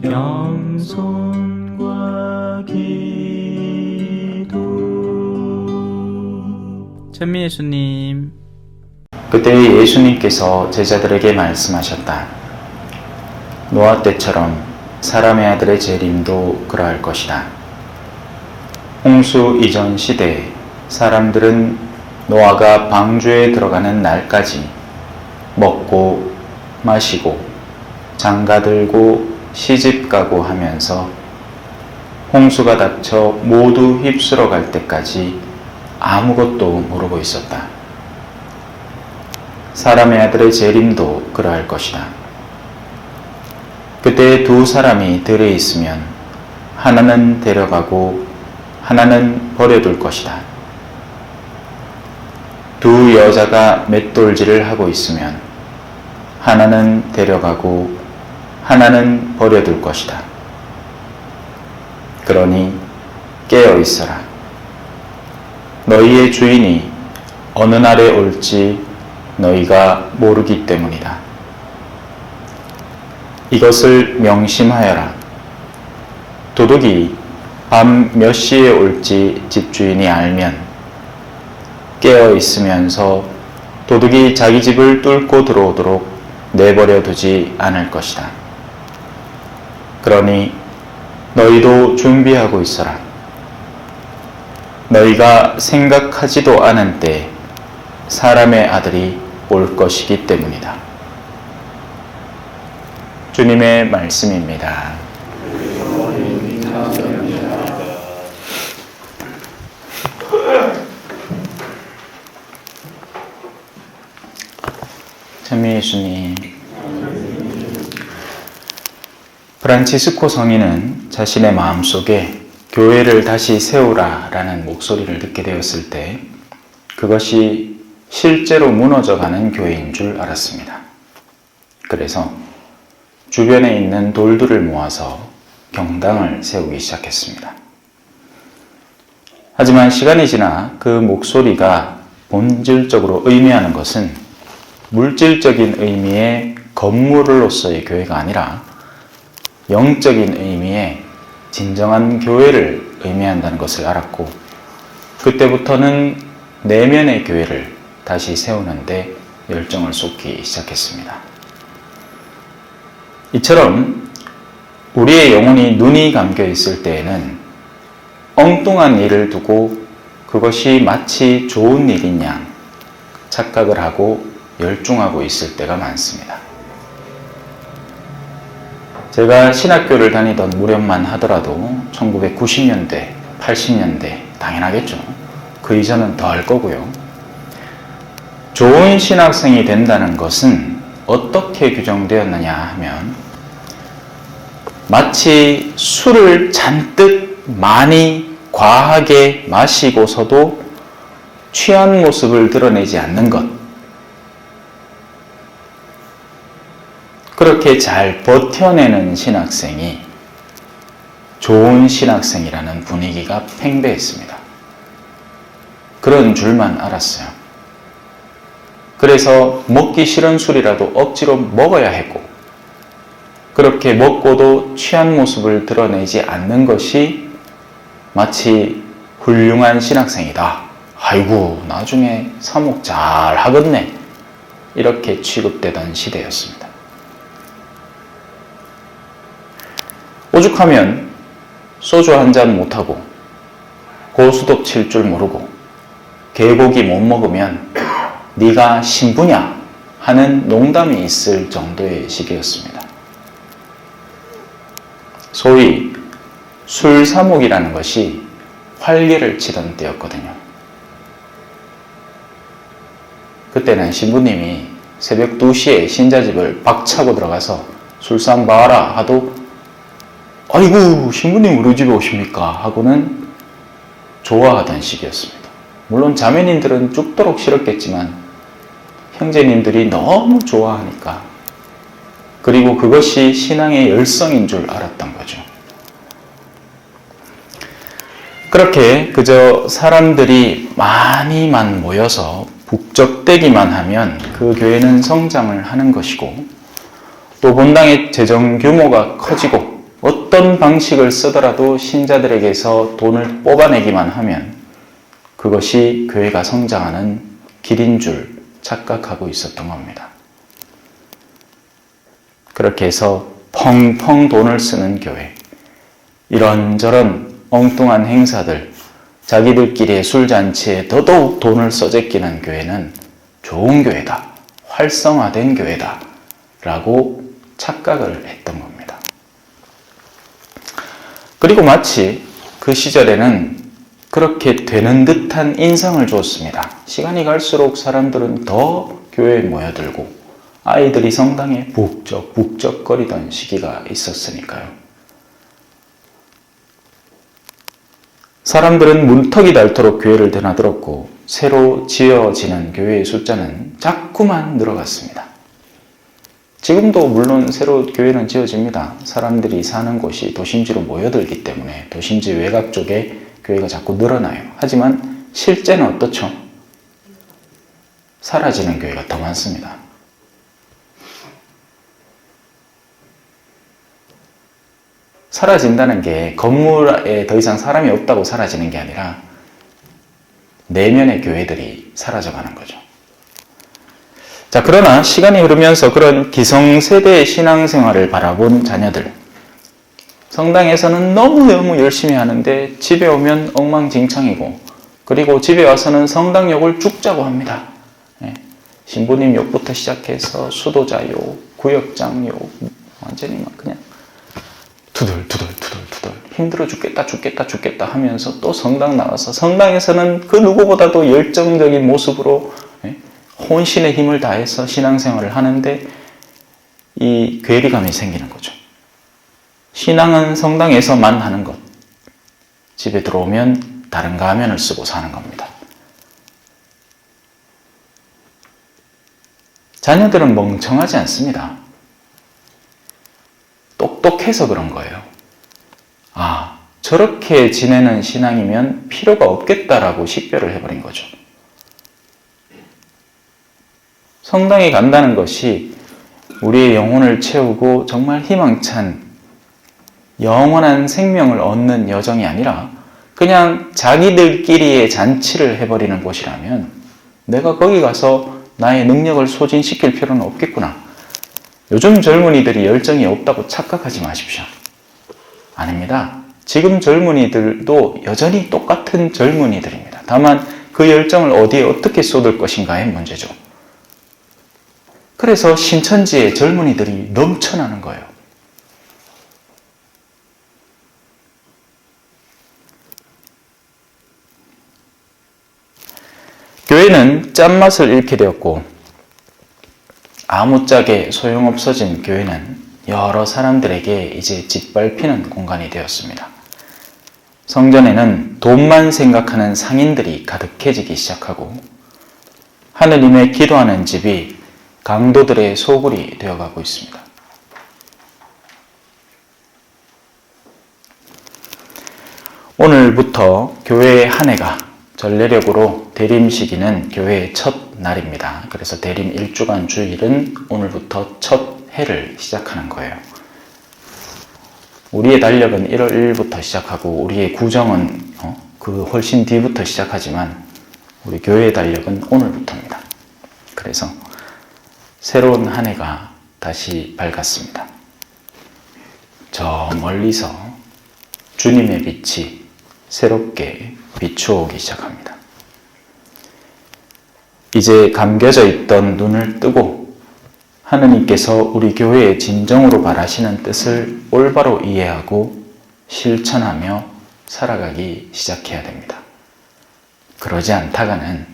겸손과 기도. 찬미 예수님. 그때 예수님께서 제자들에게 말씀하셨다. 노아 때처럼 사람의 아들의 재림도 그러할 것이다. 홍수 이전 시대에 사람들은 노아가 방주에 들어가는 날까지 먹고 마시고 장가들고 시집가고 하면서 홍수가 닥쳐 모두 휩쓸어 갈 때까지 아무것도 모르고 있었다. 사람의 아들의 재림도 그러할 것이다. 그때 두 사람이 들에 있으면 하나는 데려가고 하나는 버려둘 것이다. 두 여자가 맷돌질을 하고 있으면 하나는 데려가고 하나는 버려둘 것이다. 그러니 깨어 있어라. 너희의 주인이 어느 날에 올지 너희가 모르기 때문이다. 이것을 명심하여라. 도둑이 밤 몇 시에 올지 집주인이 알면 깨어 있으면서 도둑이 자기 집을 뚫고 들어오도록 내버려 두지 않을 것이다. 그러니 너희도 준비하고 있어라. 너희가 생각하지도 않은 때 사람의 아들이 올 것이기 때문이다. 주님의 말씀입니다. 찬미 예수님. 프란치스코 성인은 자신의 마음속에 교회를 다시 세우라 라는 목소리를 듣게 되었을 때 그것이 실제로 무너져가는 교회인 줄 알았습니다. 그래서 주변에 있는 돌들을 모아서 경당을 세우기 시작했습니다. 하지만 시간이 지나 그 목소리가 본질적으로 의미하는 것은 물질적인 의미의 건물로서의 교회가 아니라 영적인 의미의 진정한 교회를 의미한다는 것을 알았고, 그때부터는 내면의 교회를 다시 세우는데 열정을 쏟기 시작했습니다. 이처럼 우리의 영혼이 눈이 감겨 있을 때에는 엉뚱한 일을 두고 그것이 마치 좋은 일인 양 착각을 하고 열중하고 있을 때가 많습니다. 제가 신학교를 다니던 무렵만 하더라도 1990년대, 80년대 당연하겠죠. 그 이전은 더 할 거고요. 좋은 신학생이 된다는 것은 어떻게 규정되었느냐 하면 마치 술을 잔뜩 많이 과하게 마시고서도 취한 모습을 드러내지 않는 것, 그렇게 잘 버텨내는 신학생이 좋은 신학생이라는 분위기가 팽배했습니다. 그런 줄만 알았어요. 그래서 먹기 싫은 술이라도 억지로 먹어야 했고, 그렇게 먹고도 취한 모습을 드러내지 않는 것이 마치 훌륭한 신학생이다. 아이고, 나중에 사목 잘 하겠네. 이렇게 취급되던 시대였습니다. 오죽하면 소주 한 잔 못하고 고수톱 칠 줄 모르고 개고기 못 먹으면 네가 신부냐 하는 농담이 있을 정도의 시기였습니다. 소위 술사목이라는 것이 활개를 치던 때였거든요. 그때는 신부님이 새벽 2시에 신자집을 박차고 들어가서 술상 봐라 하도 아이고 신부님 우리 집에 오십니까 하고는 좋아하던 시기였습니다. 물론 자매님들은 죽도록 싫었겠지만 형제님들이 너무 좋아하니까, 그리고 그것이 신앙의 열성인 줄 알았던 거죠. 그렇게 그저 사람들이 많이만 모여서 북적대기만 하면 그 교회는 성장을 하는 것이고, 또 본당의 재정 규모가 커지고 어떤 방식을 쓰더라도 신자들에게서 돈을 뽑아내기만 하면 그것이 교회가 성장하는 길인 줄 착각하고 있었던 겁니다. 그렇게 해서 펑펑 돈을 쓰는 교회, 이런저런 엉뚱한 행사들, 자기들끼리의 술잔치에 더더욱 돈을 써제끼는 교회는 좋은 교회다, 활성화된 교회다 라고 착각을 했던 겁니다. 그리고 마치 그 시절에는 그렇게 되는 듯한 인상을 주었습니다. 시간이 갈수록 사람들은 더 교회에 모여들고 아이들이 성당에 북적북적거리던 시기가 있었으니까요. 사람들은 문턱이 닳도록 교회를 드나들었고 새로 지어지는 교회의 숫자는 자꾸만 늘어갔습니다. 지금도 물론 새로 교회는 지어집니다. 사람들이 사는 곳이 도심지로 모여들기 때문에 도심지 외곽 쪽에 교회가 자꾸 늘어나요. 하지만 실제는 어떻죠? 사라지는 교회가 더 많습니다. 사라진다는 게 건물에 더 이상 사람이 없다고 사라지는 게 아니라 내면의 교회들이 사라져가는 거죠. 자, 그러나 시간이 흐르면서 그런 기성세대의 신앙생활을 바라본 자녀들, 성당에서는 너무너무 열심히 하는데 집에 오면 엉망진창이고, 그리고 집에 와서는 성당욕을 쭉 짜고 합니다. 신부님 욕부터 시작해서 수도자 욕, 구역장 욕, 완전히 막 그냥 투덜 힘들어 죽겠다 하면서 또 성당 나와서 성당에서는 그 누구보다도 열정적인 모습으로 혼신의 힘을 다해서 신앙생활을 하는데 이 괴리감이 생기는 거죠. 신앙은 성당에서만 하는 것, 집에 들어오면 다른 가면을 쓰고 사는 겁니다. 자녀들은 멍청하지 않습니다. 똑똑해서 그런 거예요. 아, 저렇게 지내는 신앙이면 필요가 없겠다라고 식별을 해버린 거죠. 성당에 간다는 것이 우리의 영혼을 채우고 정말 희망찬 영원한 생명을 얻는 여정이 아니라 그냥 자기들끼리의 잔치를 해버리는 곳이라면 내가 거기 가서 나의 능력을 소진시킬 필요는 없겠구나. 요즘 젊은이들이 열정이 없다고 착각하지 마십시오. 아닙니다. 지금 젊은이들도 여전히 똑같은 젊은이들입니다. 다만 그 열정을 어디에 어떻게 쏟을 것인가의 문제죠. 그래서 신천지에 젊은이들이 넘쳐나는 거예요. 교회는 짠맛을 잃게 되었고 아무짝에 소용없어진 교회는 여러 사람들에게 이제 짓밟히는 공간이 되었습니다. 성전에는 돈만 생각하는 상인들이 가득해지기 시작하고 하느님의 기도하는 집이 강도들의 소굴이 되어가고 있습니다. 오늘부터 교회의 한 해가 전례력으로 대림 시기는 교회의 첫 날입니다. 그래서 대림 1주간 주일은 오늘부터 첫 해를 시작하는 거예요. 우리의 달력은 1월 1일부터 시작하고 우리의 구정은 그 훨씬 뒤부터 시작하지만 우리 교회의 달력은 오늘부터입니다. 그래서 새로운 한 해가 다시 밝았습니다. 저 멀리서 주님의 빛이 새롭게 비추어오기 시작합니다. 이제 감겨져 있던 눈을 뜨고 하느님께서 우리 교회에 진정으로 바라시는 뜻을 올바로 이해하고 실천하며 살아가기 시작해야 됩니다. 그러지 않다가는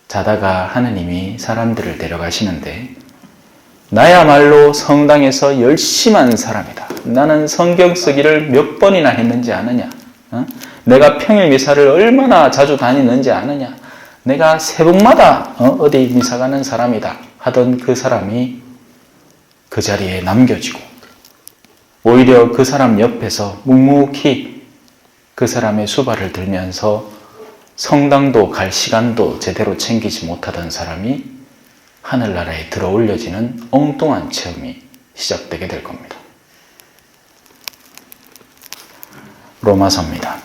자다가 하느님이 사람들을 데려가시는데 나야말로 성당에서 열심한 사람이다. 나는 성경 쓰기를 몇 번이나 했는지 아느냐? 내가 평일 미사를 얼마나 자주 다니는지 아느냐? 내가 새벽마다 어디 미사 가는 사람이다 하던 그 사람이 그 자리에 남겨지고 오히려 그 사람 옆에서 묵묵히 그 사람의 수발을 들면서 성당도 갈 시간도 제대로 챙기지 못하던 사람이 하늘나라에 들어 올려지는 엉뚱한 체험이 시작되게 될 겁니다. 로마서입니다.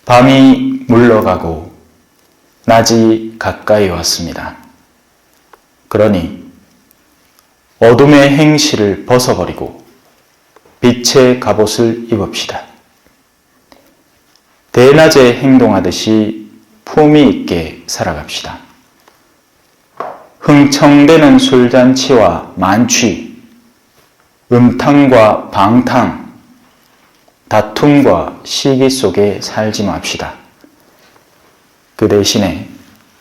밤이 물러가고 낮이 가까이 왔습니다. 그러니 어둠의 행실을 벗어버리고 빛의 갑옷을 입읍시다. 대낮에 행동하듯이 품위 있게 살아갑시다. 흥청대는 술잔치와 만취, 음탕과 방탕, 다툼과 시기 속에 살지 맙시다. 그 대신에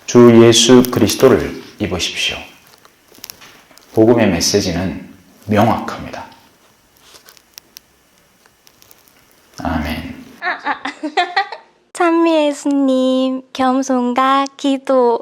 주 예수 그리스도를 입으십시오. 복음의 메시지는 명확합니다. 아멘. 찬미 예수님, 겸손과 기도.